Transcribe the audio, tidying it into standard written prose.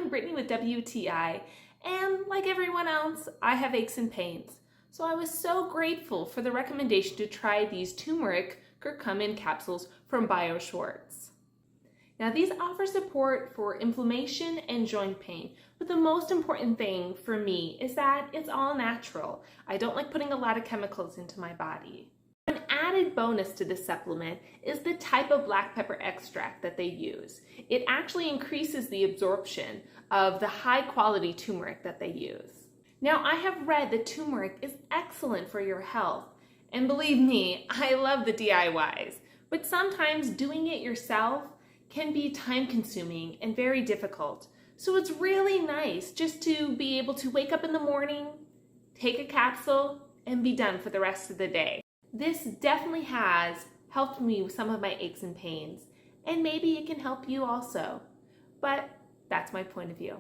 I'm Brittany with WTI, and like everyone else, I have aches and pains. So I was so grateful for the recommendation to try these turmeric curcumin capsules from BioSchwartz. Now these offer support for inflammation and joint pain, but the most important thing for me is that it's all natural. I don't like putting a lot of chemicals into my body. An added bonus to this supplement is the type of black pepper extract that they use. It actually increases the absorption of the high quality turmeric that they use. Now I have read that turmeric is excellent for your health, and believe me, I love the DIYs, but sometimes doing it yourself can be time consuming and very difficult. So it's really nice just to be able to wake up in the morning, take a capsule, and be done for the rest of the day. This definitely has helped me with some of my aches and pains, and maybe it can help you also. But that's my point of view.